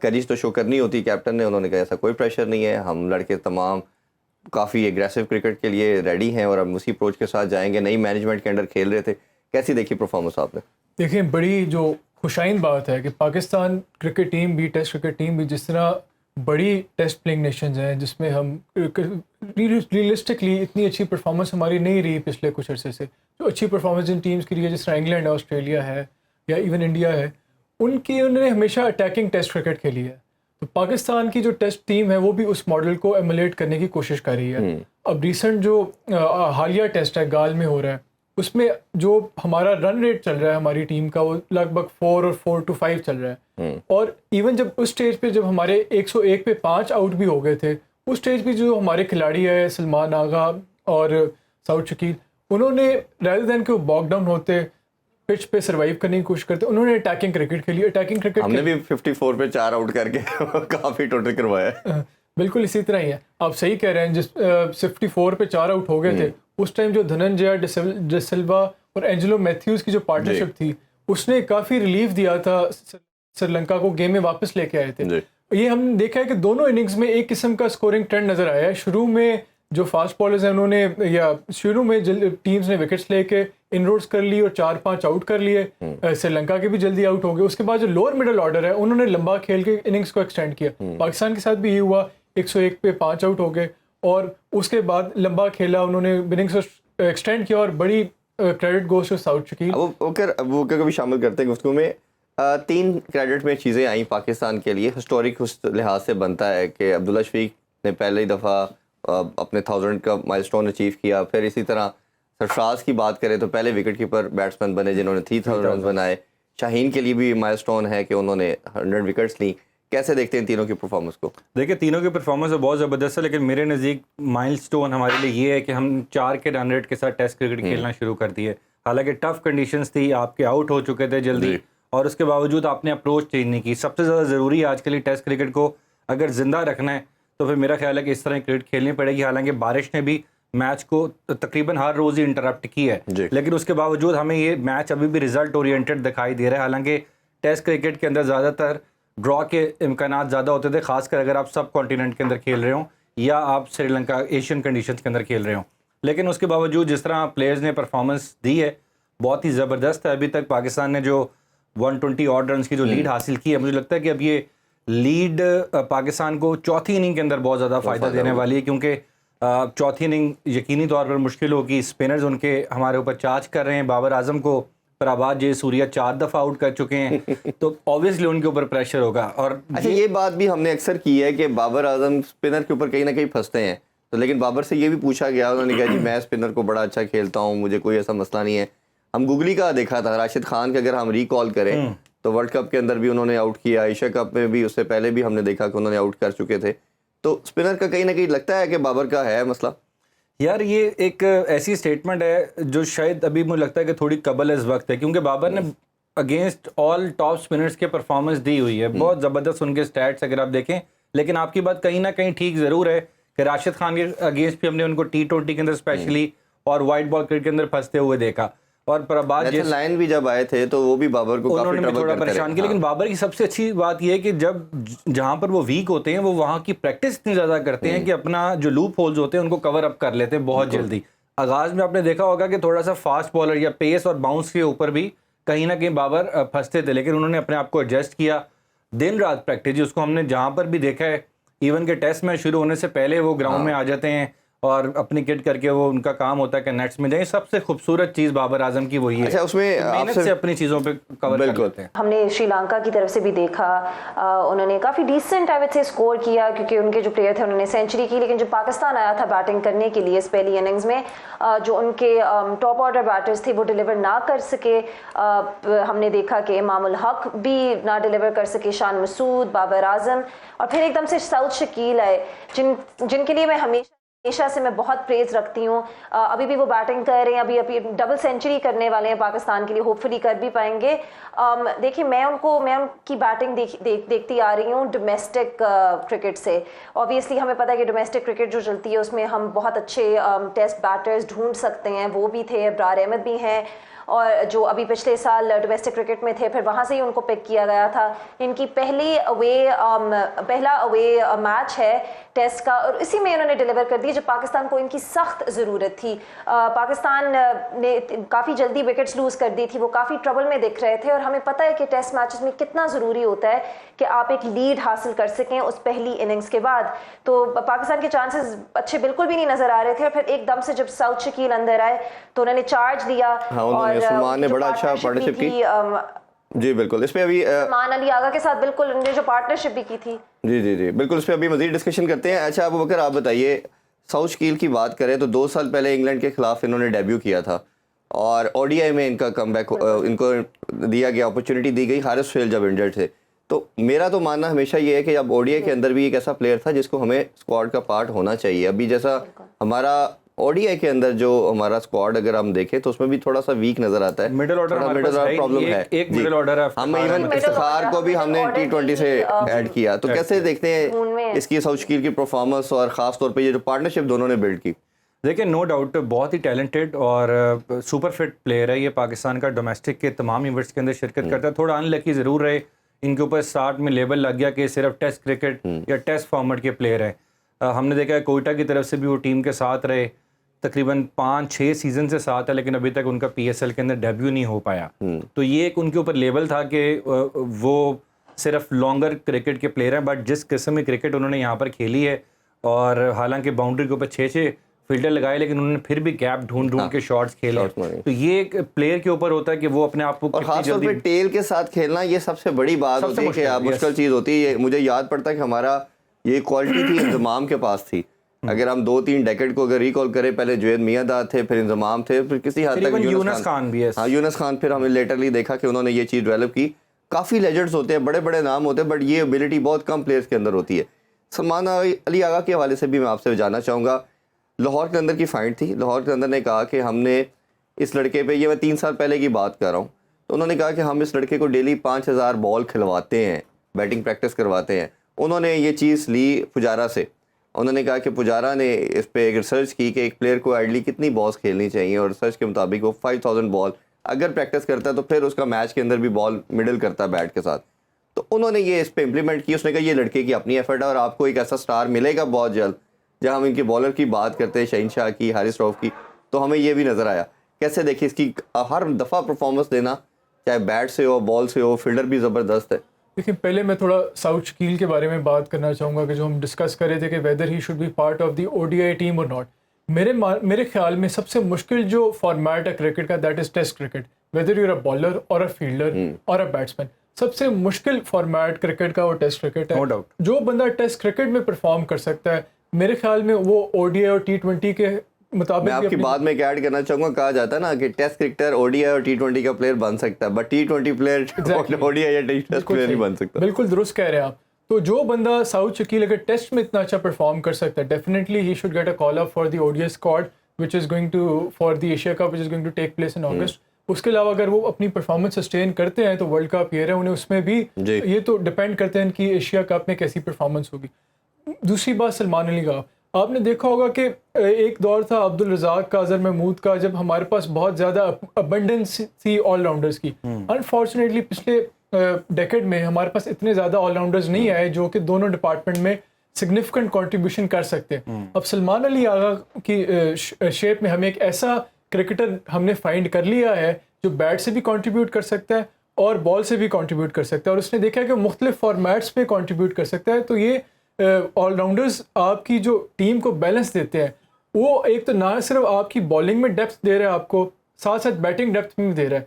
Curries तो show करनी होती कैप्टन ने, उन्होंने कहा ऐसा कोई प्रेशर नहीं है, हम लड़के तमाम काफ़ी एग्रेसिव क्रिकेट के लिए रेडी हैं और हम उसी अप्रोच के साथ जाएंगे। नई मैनेजमेंट के अंडर खेल रहे थे, कैसी देखी परफॉर्मेंस आपने? देखिए, बड़ी जो खुशाइन बात है कि पाकिस्तान क्रिकेट टीम भी, टेस्ट क्रिकेट टीम भी, जिस तरह बड़ी टेस्ट प्लेइंग नेशंस हैं जिसमें हम रियलिस्टिकली इतनी अच्छी परफॉर्मेंस हमारी नहीं रही पिछले कुछ अरसे से, जो अच्छी परफॉर्मेंस इन टीम्स की रही है जिस तरह इंग्लैंड है, ऑस्ट्रेलिया है या इवन इंडिया है, उन्होंने हमेशा अटैकिंग टेस्ट क्रिकेट खेली है। तो पाकिस्तान की जो टेस्ट टीम है वो भी उस मॉडल को एमुलेट करने की कोशिश कर रही है। अब रिसेंट जो हालिया टेस्ट है गाल में हो रहा है, उसमें जो हमारा रन रेट चल रहा है हमारी टीम का, वो लगभग 4 और 4 to 5 चल रहा है। और इवन जब उस स्टेज पे जब हमारे 101 पे 5 आउट भी हो गए थे, उस स्टेज पे जो हमारे खिलाड़ी है सलमान आगा और साउद शकील, उन्होंने रादर देन के बॉक डाउन होते पिच पे सर्वाइव करने की कोशिश करते, उन्होंने अटैकिंग क्रिकेट खेली। अटैकिंग क्रिकेट हमने भी 54 पे 4 आउट करके काफ़ी टोटल करवाया है। बिल्कुल इसी तरह ही है, आप सही कह रहे हैं। जिस 54 पे श्रीलंका हो गए थे उस टाइम, जो धनंजय डिसिल्वा और एंजेलो मैथ्यूज की जो पार्टनरशिप थी, उसने काफ़ी रिलीफ दिया था श्रीलंका को, गेम में वापस लेके आए थे। ये हमने देखा है कि दोनों इनिंग्स में एक किस्म का स्कोरिंग ट्रेंड नज़र आया है। शुरू में जो फास्ट बॉलर्स हैं उन्होंने, या शुरू में टीम्स ने विकेट्स लेके इनरोड्स कर ली और 4-5 आउट कर लिए, श्रीलंका के भी जल्दी आउट हो गए। उसके बाद जो लोअर मिडल ऑर्डर है उन्होंने लंबा खेल के इनिंग्स को एक्सटेंड किया। पाकिस्तान के साथ भी ये हुआ, 101 पे 5 आउट हो गए और उसके बाद लंबा खेला, उन्होंने इनिंग्स को एक्सटेंड किया और बड़ी credit goes to Saud Shakeel. वो कभी शामिल करते हैं गुफ्तगू में। 3 क्रेडिट में चीज़ें आई पाकिस्तान के लिए, हिस्टोरिक उस लिहाज से बनता है कि अब्दुल्ला शफीक ने पहली दफ़ा अपने 1000 का माइलस्टोन अचीव किया। फिर इसी तरह सरफराज की बात करें तो पहले विकेट कीपर बैट्समैन बने जिन्होंने 3000 रन बनाए। शाहीन के लिए भी माइलस्टोन है कि उन्होंने 100 विकेट्स ली। कैसे देखते हैं तीनों की परफॉर्मेंस को? देखिए, तीनों की परफॉर्मेंस तो बहुत ज़बरदस्त है, लेकिन मेरे नज़दीक माइलस्टोन हमारे लिए ये है कि हम 4 के रन रेट के साथ टेस्ट क्रिकेट खेलना शुरू कर दिए। हालांकि टफ कंडीशंस थी, आपके आउट हो चुके थे जल्दी, और उसके बावजूद आपने अप्रोच चेंज नहीं की। सबसे ज़्यादा ज़रूरी है आज के लिए टेस्ट क्रिकेट को अगर ज़िंदा रखना है तो फिर मेरा ख्याल है कि इस तरह क्रिकेट खेलनी पड़ेगी। हालांकि बारिश ने भी मैच को तकरीबन हर रोज़ ही इंटरप्ट की है, लेकिन उसके बावजूद हमें ये मैच अभी भी रिजल्ट ओरिएंटेड दिखाई दे रहा है। हालांकि टेस्ट क्रिकेट के अंदर ज़्यादातर ड्रॉ के इम्कानात ज़्यादा होते थे, खासकर अगर आप सब कॉन्टिनेंट के अंदर खेल रहे हो या आप श्रीलंका एशियन कंडीशंस के अंदर खेल रहे हो। लेकिन उसके बावजूद जिस तरह प्लेयर्स ने परफॉर्मेंस दी है बहुत ही ज़बरदस्त है। अभी तक पाकिस्तान ने जो 120 ऑड रन की जो लीड हासिल की है, मुझे लगता है कि अब ये लीड पाकिस्तान को चौथी इनिंग के अंदर बहुत ज़्यादा फ़ायदा देने वाली है, क्योंकि चौथी इनिंग यकीनी तौर पर मुश्किल होगी। स्पिनर्स उनके हमारे ऊपर चार्ज कर रहे हैं। बाबर आजम को फराबाद जयसूर्या 4 दफ़ा आउट कर चुके हैं तो ऑब्वियसली उनके ऊपर प्रेशर होगा। और अच्छा, ये बात भी हमने अक्सर की है कि बाबर आजम स्पिनर के ऊपर कहीं ना कहीं फंसते हैं, तो लेकिन बाबर से ये भी पूछा गया, उन्होंने कहा जी मैं स्पिनर को बड़ा अच्छा खेलता हूँ, मुझे कोई ऐसा मसला नहीं है। हम गूगली का देखा था राशिद खान के, अगर हम रिकॉल करें तो वर्ल्ड कप के अंदर भी उन्होंने आउट किया, एशिया कप में भी उससे पहले भी हमने देखा कि उन्होंने आउट कर चुके थे। तो स्पिनर का कहीं ना कहीं लगता है कि बाबर का है मसला। यार, ये एक ऐसी स्टेटमेंट है जो शायद अभी मुझे लगता है कि थोड़ी कबल इस वक्त है, क्योंकि बाबर ने अगेंस्ट ऑल टॉप स्पिनर्स के परफॉर्मेंस दी हुई है, बहुत ज़बरदस्त उनके स्टैट्स अगर आप देखें। लेकिन आपकी बात कहीं ना कहीं ठीक ज़रूर है कि राशिद खान के अगेंस्ट भी हमने उनको T20 के अंदर स्पेशली और वाइट बॉल क्रिकेट के अंदर फंसते हुए देखा। और फराबाद लाइन भी जब आए थे तो वो भी बाबर को काफी ट्रबल थोड़ा परेशान किया। लेकिन बाबर की सबसे अच्छी बात यह है कि जब जहां पर वो वीक होते हैं वो वहां की प्रैक्टिस इतनी ज़्यादा करते हैं कि अपना जो लूप होल्स होते हैं उनको कवर अप कर लेते हैं बहुत जल्दी। आगाज़ में आपने देखा होगा कि थोड़ा सा फास्ट बॉलर या पेस और बाउंस के ऊपर भी कहीं ना कहीं बाबर फंसते थे, लेकिन उन्होंने अपने आप को एडजस्ट किया। दिन रात प्रैक्टिस, उसको हमने जहाँ पर भी देखा है, इवन के टेस्ट मैच शुरू होने से पहले वो ग्राउंड में आ जाते हैं और अपनी किट करके वो उनका काम होता है कि नेट्स में जाए। सबसे खूबसूरत चीज़ बाबर आजम की वही है। अच्छा, उसमें मेहनत से अपनी चीज़ों पे कवर कर लेते हैं। हमने श्रीलंका की तरफ से भी देखा, उन्होंने काफ़ी decent I would say score किया, क्योंकि उनके जो प्लेयर थे उन्होंने सेंचुरी की। लेकिन जब पाकिस्तान आया था बैटिंग करने के लिए इस पहली इनिंग्स में, जो उनके टॉप ऑर्डर बैटर्स थे वो डिलीवर ना कर सके। हमने देखा कि इमाम उल हक भी ना डिलीवर कर सके, शान मसूद, बाबर आजम, और फिर एकदम से साउद शकील आए जिनके लिए मैं हमेशा से मैं बहुत प्रेज रखती हूँ। अभी भी वो बैटिंग कर रहे हैं, अभी डबल सेंचुरी करने वाले हैं पाकिस्तान के लिए, होपफुली कर भी पाएंगे। देखिए, मैं उनकी बैटिंग देखती आ रही हूँ डोमेस्टिक क्रिकेट से। ऑब्वियसली हमें पता है कि डोमेस्टिक क्रिकेट जो चलती है उसमें हम बहुत अच्छे टेस्ट बैटर्स ढूंढ सकते हैं, वो भी थे, अब्रार अहमद भी हैं, और जो अभी पिछले साल डोमेस्टिक क्रिकेट में थे, फिर वहाँ से ही उनको पिक किया गया था। इनकी पहला अवे मैच है टेस्ट का, और इसी में इन्होंने डिलीवर कर दी जब पाकिस्तान को इनकी सख्त ज़रूरत थी। पाकिस्तान ने काफ़ी जल्दी विकेट्स लूज़ कर दी थी, वो काफ़ी ट्रबल में दिख रहे थे, और हमें पता है कि टेस्ट मैचेस में कितना ज़रूरी होता है कि आप एक लीड हासिल कर सकें उस पहली इनिंग्स के बाद। तो पाकिस्तान के चांसेस अच्छे बिल्कुल भी नहीं नज़र आ रहे थे, और फिर एकदम से जब साउथ शकील अंदर आए तो उन्होंने चार्ज लिया। और सलमान ने बड़ा अच्छा पार्टनरशिप की। जी बिल्कुल, इस पे अभी सलमान अली आगा के साथ बिल्कुल उन्होंने जो पार्टनरशिप भी की थी। जी जी जी बिल्कुल, इस पे अभी मजीद डिस्कशन करते हैं। अच्छा अबू बकर, आप बताइए, साउथ शकील की बात करें तो 2 साल पहले इंग्लैंड के खिलाफ इन्होंने डेब्यू किया था और ओडीआई में इनका कमबैक, इनको दिया गया, अपॉर्चुनिटी दी गई हारिस फेल जब इंजर्ड थे। तो मेरा तो मानना हमेशा ये है कि अब ओडीआई के अंदर भी एक ऐसा प्लेयर था जिसको हमें स्क्वाड का पार्ट होना चाहिए। अभी जैसा हमारा ओडीआई के अंदर जो हमारा स्क्वाड अगर हम देखें तो उसमें भी थोड़ा सा वीक नजर आता है, मिडिल ऑर्डर प्रॉब्लम है। एक मिडिल ऑर्डर है, हम इवन इफ्तिखार को भी हमने T20 से ऐड किया। तो कैसे देखते हैं इसकी साउथ शकील की परफॉर्मेंस और खास तौर पे ये जो पार्टनरशिप दोनों ने बिल्ड की? देखिए, नो डाउट बहुत ही टैलेंटेड और सुपर फिट प्लेयर है ये। पाकिस्तान का डोमेस्टिक के तमाम इवेंट्स के अंदर शिरकत करता है। थोड़ा अनलकी ज़रूर रहे, इनके ऊपर स्टार्ट में लेबल लग गया कि सिर्फ टेस्ट क्रिकेट या टेस्ट फॉर्मेट के प्लेयर हैं। हमने देखा है कोयटा की तरफ से भी वो टीम के साथ रहे, तकरीबन 5-6 सीज़न से साथ है, लेकिन अभी तक उनका PSL के अंदर डेब्यू नहीं हो पाया। तो ये एक उनके ऊपर लेबल था कि वो सिर्फ लॉन्गर क्रिकेट के प्लेयर हैं, बट जिस किस्म की क्रिकेट उन्होंने यहाँ पर खेली है, और हालांकि बाउंड्री के ऊपर 6-6 फील्डर लगाए, लेकिन उन्होंने फिर भी गैप ढूंढ के शॉट्स खेले। तो ये एक प्लेयर के ऊपर होता है कि वो अपने आप को, और खासतौर पे टेल के साथ खेलना, ये सबसे बड़ी बात होती है कि मुश्किल चीज़ होती है। मुझे याद पड़ता है कि हमारा ये क्वालिटी थी, इंतजाम के पास थी। अगर हम 2-3 डेकेड को अगर रिकॉल करें, पहले जुवेद मियांदाद थे, फिर इंतजाम थे, फिर किसी हद तक यूनुस खान भी है। हाँ, यूनुस खान। फिर हमने लेटरली देखा कि उन्होंने ये चीज़ डेवलप की। काफ़ी लेजेंड्स होते हैं, बड़े बड़े नाम होते हैं, बट ये एबिलिटी बहुत कम प्लेयर्स के अंदर होती है। सलमान अली आगा के हवाले से भी मैं आपसे जानना चाहूँगा। लाहौर के अंदर की फाइट थी, लाहौर के अंदर ने कहा कि हमने इस लड़के पे, ये मैं 3 साल पहले की बात कर रहा हूँ, तो उन्होंने कहा कि हम इस लड़के को डेली 5000 बॉल खिलवाते हैं, बैटिंग प्रैक्टिस करवाते हैं। उन्होंने ये चीज़ ली पुजारा से। उन्होंने कहा कि पुजारा ने इस पर एक रिसर्च की कि एक प्लेयर को आइडली कितनी बॉल्स खेलनी चाहिए, और रिसर्च के मुताबिक वो 5000 बॉल अगर प्रैक्टिस करता है तो फिर उसका मैच के अंदर भी बॉल मिडल करता है बैट के साथ। तो उन्होंने ये इस पर इम्प्लीमेंट की। उसने कहा ये लड़के की अपनी एफर्ट है और आपको एक ऐसा स्टार मिलेगा बहुत जल्द। जब हम इनके बॉलर की बात करते हैं, शहीनशाह की, हारिस रऊफ की, तो हमें ये भी नज़र आया। कैसे देखिए इसकी हर दफ़ा परफॉर्मेंस देना, चाहे बैट से हो, बॉल से हो, फील्डर भी ज़बरदस्त है। देखिए, पहले मैं थोड़ा साउथ शकील के बारे में बात करना चाहूँगा कि जो हम डिस्कस कर रहे थे कि weather he should be part of the ODI team और नॉट। मेरे ख्याल में सबसे मुश्किल जो फॉर्मेट है क्रिकेट का, that is test cricket. Whether you're a bowler और अ फील्डर और अ बैट्समैन, सबसे मुश्किल फॉर्मेट क्रिकेट का वो टेस्ट क्रिकेट है। No doubt। जो बंदा टेस्ट क्रिकेट में परफॉर्म कर सकता है, मेरे ख्याल में वो ODI और T20 के मुताबिक। मैं आपकी बात में ऐड करना चाहूँगा, कहा जाता है ना कि टेस्ट क्रिकेटर ODI और T20 का प्लेयर बन सकता है, बट T20 प्लेयर ODI या टेस्ट प्लेयर नहीं बन सकता। बिल्कुल दुरुस्त कह रहे हैं आप। तो जो बंदा साउथ शकील अगर टेस्ट में इतना अच्छा परफॉर्म कर सकता है, definitely he should get a call up for the ODI squad which is going to for the Asia Cup which is going to take place in August. उसके अलावा अगर वो अपनी परफॉर्मेंस सस्टेन करते हैं तो वर्ल्ड कप ईयर है, उन्हें उसमें भी ये तो डिपेंड करते हैं कि एशिया कप में कैसी परफॉर्मेंस होगी। दूसरी बात सलमान अली का, आपने देखा होगा कि एक दौर था अब्दुल रज़ाक का, अज़हर महमूद का, जब हमारे पास बहुत ज़्यादा अबंडेंस थी ऑलराउंडर्स की। अनफॉर्चुनेटली पिछले डेकेड में हमारे पास इतने ज़्यादा ऑलराउंडर्स नहीं आए जो कि दोनों डिपार्टमेंट में सिग्निफिकेंट कंट्रीब्यूशन कर सकते हैं। अब सलमान अली आगा की शेप में हमें एक ऐसा क्रिकेटर हमने फाइंड कर लिया है जो बैट से भी कंट्रीब्यूट कर सकता है और बॉल से भी कंट्रीब्यूट कर सकता है, और उसने देखा है कि मुख्तलिफ फॉर्मेट्स पे कंट्रीब्यूट कर सकता है। तो ये ऑलराउंडर्स आपकी जो टीम को बैलेंस देते हैं, वो एक तो ना सिर्फ आपकी बॉलिंग में डेप्थ दे रहा है आपको, साथ साथ बैटिंग डेप्थ में भी दे रहा है।